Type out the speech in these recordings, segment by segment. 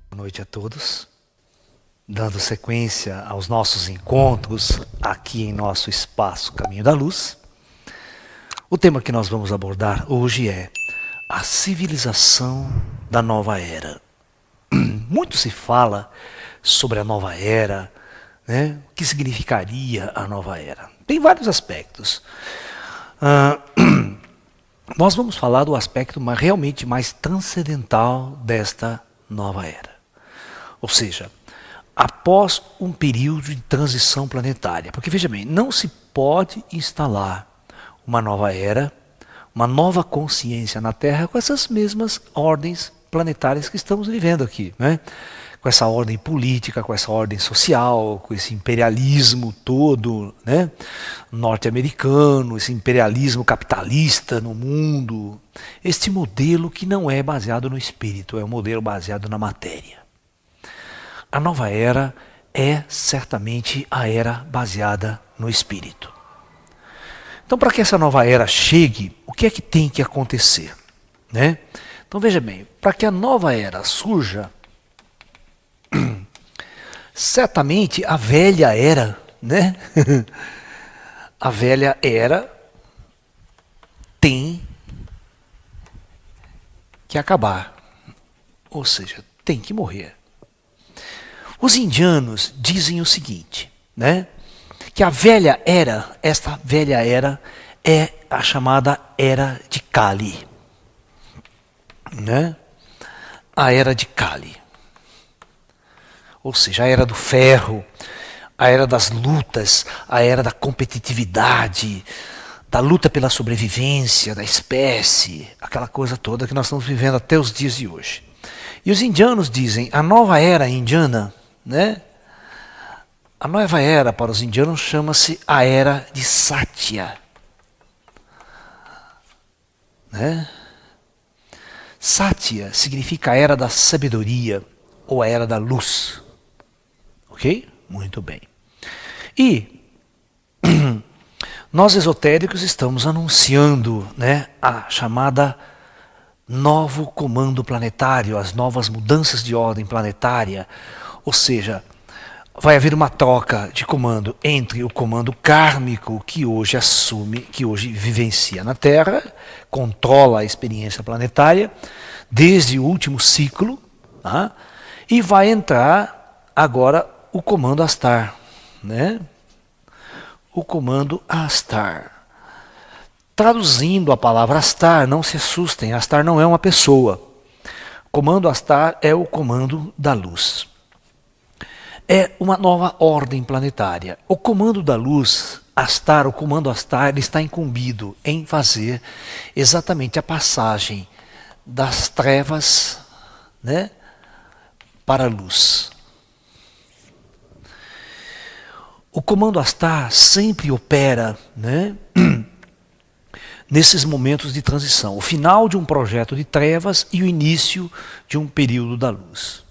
Boa noite a todos. Dando sequência aos nossos encontros aqui em nosso espaço Caminho da Luz, o tema que nós vamos abordar hoje é a civilização da nova era. Muito se fala sobre a nova era, né? O que significaria a nova era. Tem vários aspectos. Nós vamos falar do aspecto realmente mais transcendental desta nova era. Ou seja, após um período de transição planetária. Porque, veja bem, não se pode instalar uma nova era, uma nova consciência na Terra com essas mesmas ordens planetárias que estamos vivendo aqui, né? Com essa ordem política, com essa ordem social, com esse imperialismo todo, né? Norte-americano, esse imperialismo capitalista no mundo. Este modelo que não é baseado no espírito, é um modelo baseado na matéria. A nova era é certamente a era baseada no espírito. Então, para que essa nova era chegue, o que é que tem que acontecer, né? Então, veja bem, para que a nova era surja, certamente a velha era, né? A velha era tem que acabar, ou seja, tem que morrer. Os indianos dizem o seguinte, né? Que a velha era, esta velha era, é a chamada Era de Kali, né? A Era de Kali. Ou seja, a Era do Ferro, a Era das lutas, a Era da competitividade, da luta pela sobrevivência da espécie, aquela coisa toda que nós estamos vivendo até os dias de hoje. E os indianos dizem, a nova era indiana, né? A nova era para os indianos chama-se a Era de Satya, né? Satya significa a Era da Sabedoria ou a Era da Luz. Ok? Muito bem. E nós esotéricos estamos anunciando, né, a chamada novo comando planetário, as novas mudanças de ordem planetária. Ou seja, vai haver uma troca de comando entre o comando kármico que hoje assume, que hoje vivencia na Terra, controla a experiência planetária desde o último ciclo, tá? E vai entrar agora o comando Astar, né? O comando Astar. Traduzindo a palavra Astar, não se assustem, Astar não é uma pessoa. O comando Astar é o comando da luz. É uma nova ordem planetária. O comando da luz, Astar, o comando Astar, ele está incumbido em fazer exatamente a passagem das trevas, né, para a luz. O comando Astar sempre opera, né, nesses momentos de transição. O final de um projeto de trevas e o início de um período da luz.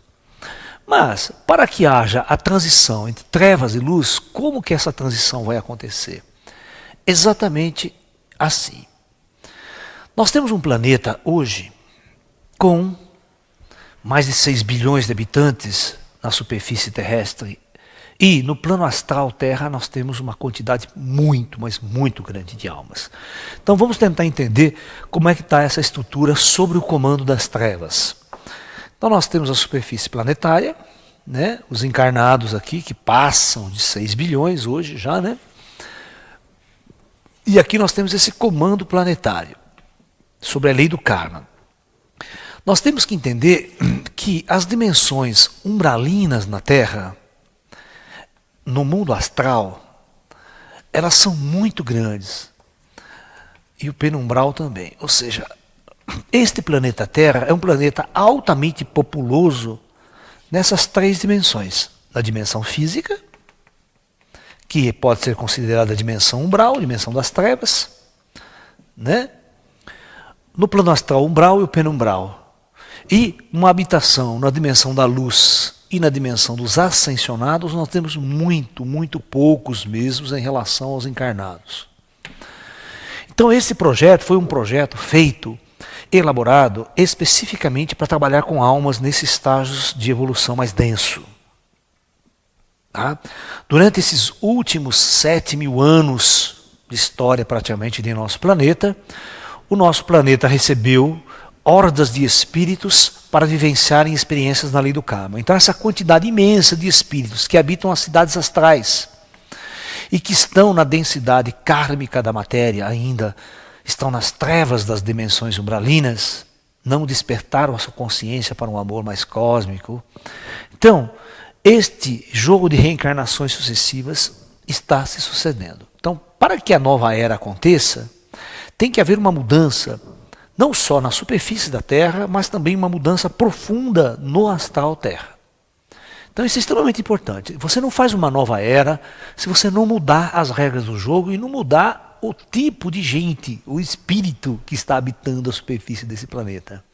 Mas, para que haja a transição entre trevas e luz, como que essa transição vai acontecer? Exatamente assim. Nós temos um planeta hoje com mais de 6 bilhões de habitantes na superfície terrestre. E no plano astral Terra nós temos uma quantidade muito, mas muito grande de almas. Então vamos tentar entender como é que está essa estrutura sobre o comando das trevas. Então nós temos a superfície planetária, né? Os encarnados aqui que passam de 6 bilhões hoje já, né? E aqui nós temos esse comando planetário sobre a lei do karma. Nós temos que entender que as dimensões umbralinas na Terra, no mundo astral, elas são muito grandes. E o penumbral também. Ou seja, este planeta Terra é um planeta altamente populoso nessas 3 dimensões. Na dimensão física, que pode ser considerada a dimensão umbral, a dimensão das trevas, né? No plano astral umbral e o penumbral. E uma habitação na dimensão da luz e na dimensão dos ascensionados, nós temos muito poucos mesmos em relação aos encarnados. Então esse projeto foi um projeto feito, elaborado especificamente para trabalhar com almas nesses estágios de evolução mais denso. Tá? Durante esses últimos 7.000 anos de história praticamente de nosso planeta, o nosso planeta recebeu hordas de espíritos para vivenciarem experiências na lei do karma. Então essa quantidade imensa de espíritos que habitam as cidades astrais e que estão na densidade kármica da matéria ainda, estão nas trevas das dimensões umbralinas, não despertaram a sua consciência para um amor mais cósmico. Então, este jogo de reencarnações sucessivas está se sucedendo. Então, para que a nova era aconteça, tem que haver uma mudança, não só na superfície da Terra, mas também uma mudança profunda no astral Terra. Então isso é extremamente importante. Você não faz uma nova era se você não mudar as regras do jogo e não mudar o tipo de gente, o espírito que está habitando a superfície desse planeta.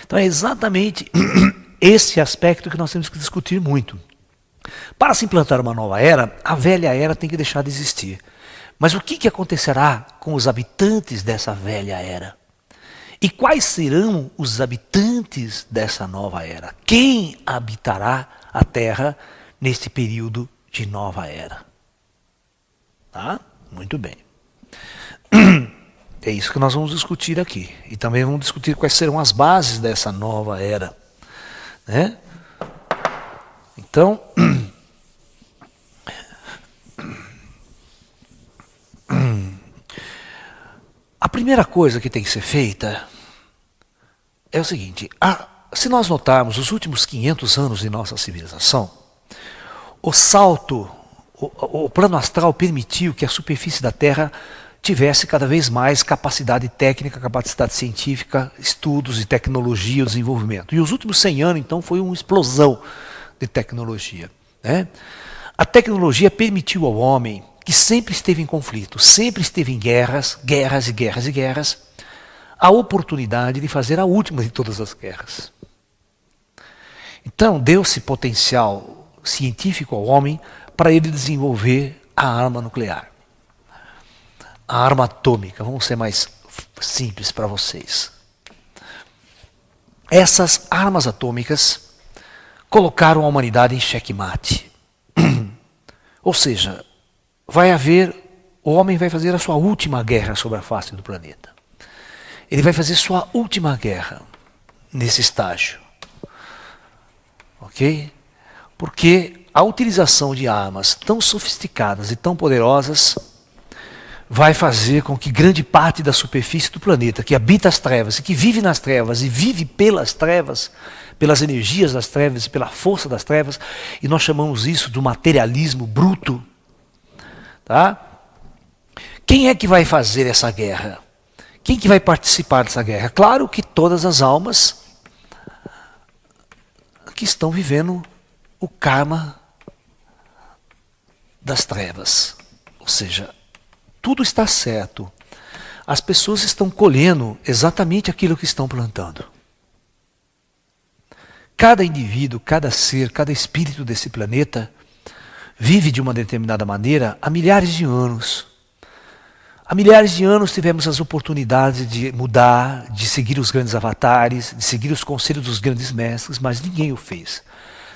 Então é exatamente esse aspecto que nós temos que discutir muito. Para se implantar uma nova era, a velha era tem que deixar de existir. Mas o que acontecerá com os habitantes dessa velha era? E quais serão os habitantes dessa nova era? Quem habitará a Terra neste período de nova era? Tá? Muito bem. É isso que nós vamos discutir aqui. E também vamos discutir quais serão as bases dessa nova era. Né? Então, a primeira coisa que tem que ser feita é o seguinte, se nós notarmos os últimos 500 anos de nossa civilização, o salto, o plano astral permitiu que a superfície da Terra tivesse cada vez mais capacidade técnica, capacidade científica, estudos e tecnologia, desenvolvimento. E os últimos 100 anos, então, foi uma explosão de tecnologia. Né? A tecnologia permitiu ao homem, que sempre esteve em conflito, sempre esteve em guerras, guerras e guerras e guerras, a oportunidade de fazer a última de todas as guerras. Então, deu-se potencial científico ao homem para ele desenvolver a arma nuclear. A arma atômica, vamos ser mais simples para vocês. Essas armas atômicas colocaram a humanidade em xeque-mate. Ou seja, o homem vai fazer a sua última guerra sobre a face do planeta. Ele vai fazer sua última guerra nesse estágio. Ok? Porque a utilização de armas tão sofisticadas e tão poderosas vai fazer com que grande parte da superfície do planeta, que habita as trevas e que vive nas trevas e vive pelas trevas, pelas energias das trevas e pela força das trevas, e nós chamamos isso de materialismo bruto. Tá? Quem é que vai fazer essa guerra? Quem que vai participar dessa guerra? Claro que todas as almas que estão vivendo o karma das trevas. Ou seja, tudo está certo. As pessoas estão colhendo exatamente aquilo que estão plantando. Cada indivíduo, cada ser, cada espírito desse planeta vive de uma determinada maneira há milhares de anos. Há milhares de anos tivemos as oportunidades de mudar, de seguir os grandes avatares, de seguir os conselhos dos grandes mestres, mas ninguém o fez.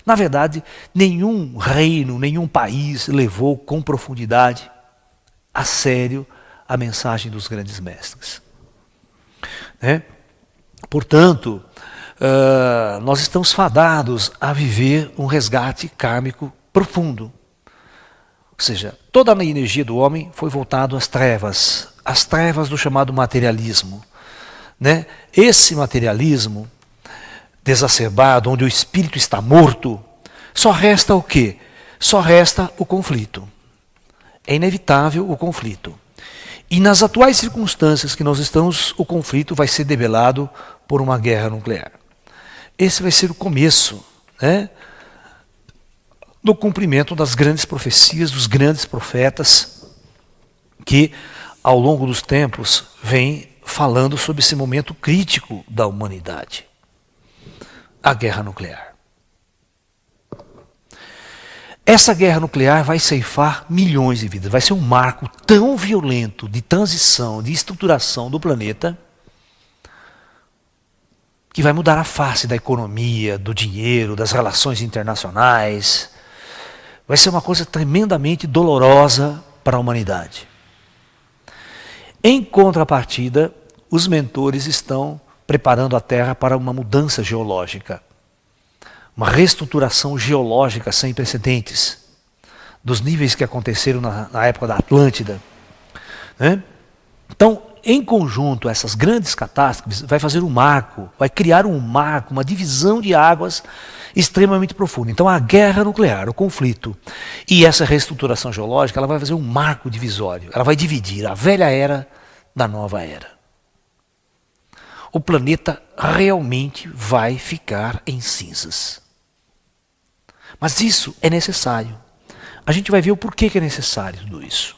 Na verdade, nenhum reino, nenhum país levou com profundidade a sério a mensagem dos grandes mestres. Né? Portanto, nós estamos fadados a viver um resgate kármico profundo. Ou seja, toda a energia do homem foi voltada às trevas do chamado materialismo. Né? Esse materialismo desacerbado, onde o espírito está morto, só resta o quê? Só resta o conflito. É inevitável o conflito. E nas atuais circunstâncias que nós estamos, o conflito vai ser debelado por uma guerra nuclear. Esse vai ser o começo, né, do cumprimento das grandes profecias, dos grandes profetas, que ao longo dos tempos vêm falando sobre esse momento crítico da humanidade. A guerra nuclear. Essa guerra nuclear vai ceifar milhões de vidas. Vai ser um marco tão violento de transição, de estruturação do planeta, que vai mudar a face da economia, do dinheiro, das relações internacionais. Vai ser uma coisa tremendamente dolorosa para a humanidade. Em contrapartida, os mentores estão preparando a Terra para uma mudança geológica. Uma reestruturação geológica sem precedentes, dos níveis que aconteceram na época da Atlântida. Né? Então, em conjunto, essas grandes catástrofes vai fazer um marco, vai criar um marco, uma divisão de águas extremamente profunda. Então, a guerra nuclear, o conflito e essa reestruturação geológica, ela vai fazer um marco divisório. Ela vai dividir a velha era da nova era. O planeta realmente vai ficar em cinzas. Mas isso é necessário. A gente vai ver o porquê que é necessário tudo isso.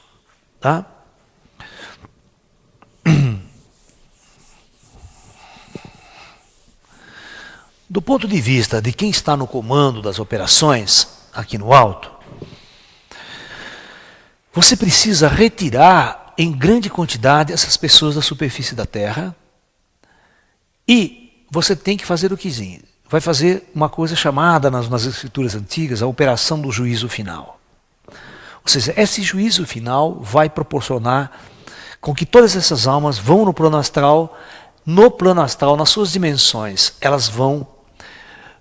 Tá? Do ponto de vista de quem está no comando das operações, aqui no alto, você precisa retirar em grande quantidade essas pessoas da superfície da Terra e você tem que fazer o que vai fazer uma coisa chamada nas escrituras antigas a operação do juízo final. Ou seja, esse juízo final vai proporcionar com que todas essas almas vão no plano astral, nas suas dimensões, elas vão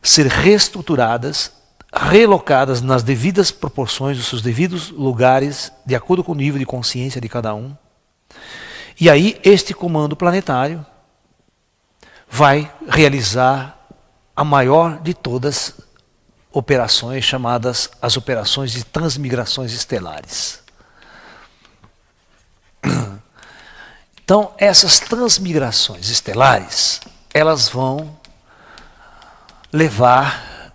ser reestruturadas, relocadas nas devidas proporções, dos seus devidos lugares, de acordo com o nível de consciência de cada um. E aí este comando planetário vai realizar a maior de todas operações chamadas as operações de transmigrações estelares. Então, essas transmigrações estelares, elas vão levar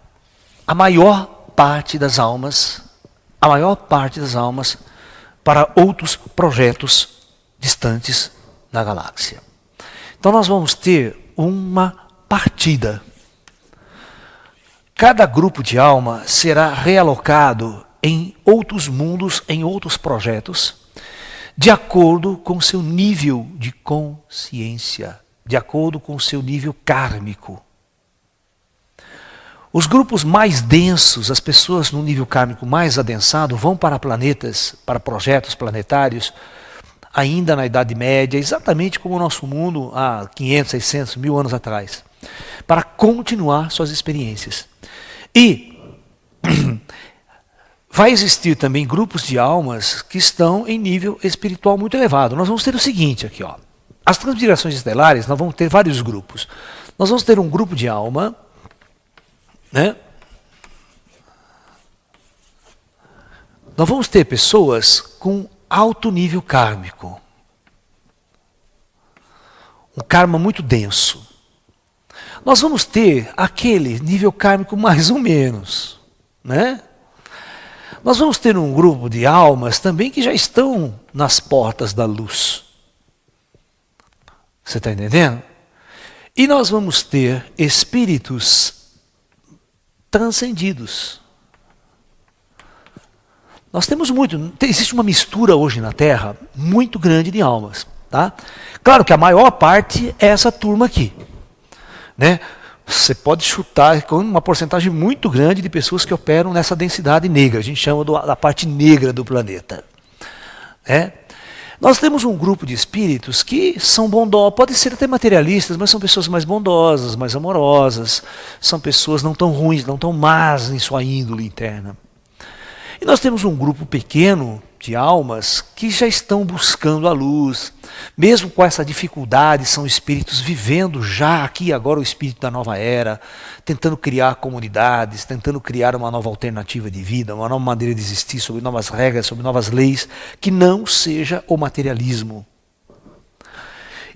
a maior parte das almas para outros projetos distantes da galáxia. Então nós vamos ter uma partida. Cada grupo de alma será realocado em outros mundos, em outros projetos, de acordo com seu nível de consciência, de acordo com seu nível kármico. Os grupos mais densos, as pessoas no nível kármico mais adensado, vão para planetas, para projetos planetários, ainda na Idade Média, exatamente como o nosso mundo há 500, 600, 1000 anos atrás, para continuar suas experiências. E vai existir também grupos de almas que estão em nível espiritual muito elevado. Nós vamos ter o seguinte aqui, ó. As transmigrações estelares, nós vamos ter vários grupos. Nós vamos ter um grupo de alma, né? Nós vamos ter pessoas com alto nível kármico. Um karma muito denso. Nós vamos ter aquele nível kármico mais ou menos, né? Nós vamos ter um grupo de almas também que já estão nas portas da luz. Você está entendendo? E nós vamos ter espíritos transcendidos. Nós temos existe uma mistura hoje na Terra muito grande de almas. Tá? Claro que a maior parte é essa turma aqui. Né? Você pode chutar com uma porcentagem muito grande de pessoas que operam nessa densidade negra. A gente chama da parte negra do planeta. Né? Nós temos um grupo de espíritos que são bondosos, podem ser até materialistas, mas são pessoas mais bondosas, mais amorosas, são pessoas não tão ruins, não tão más em sua índole interna. E nós temos um grupo pequeno de almas que já estão buscando a luz, mesmo com essa dificuldade, são espíritos vivendo já aqui e agora o espírito da nova era, tentando criar comunidades, tentando criar uma nova alternativa de vida, uma nova maneira de existir, sobre novas regras, sobre novas leis, que não seja o materialismo.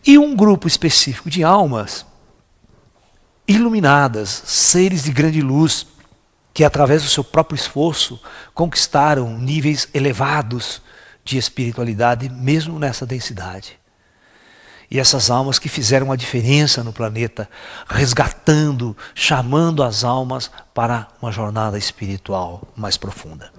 E um grupo específico de almas iluminadas, seres de grande luz, que através do seu próprio esforço conquistaram níveis elevados de espiritualidade, mesmo nessa densidade. E essas almas que fizeram a diferença no planeta, resgatando, chamando as almas para uma jornada espiritual mais profunda.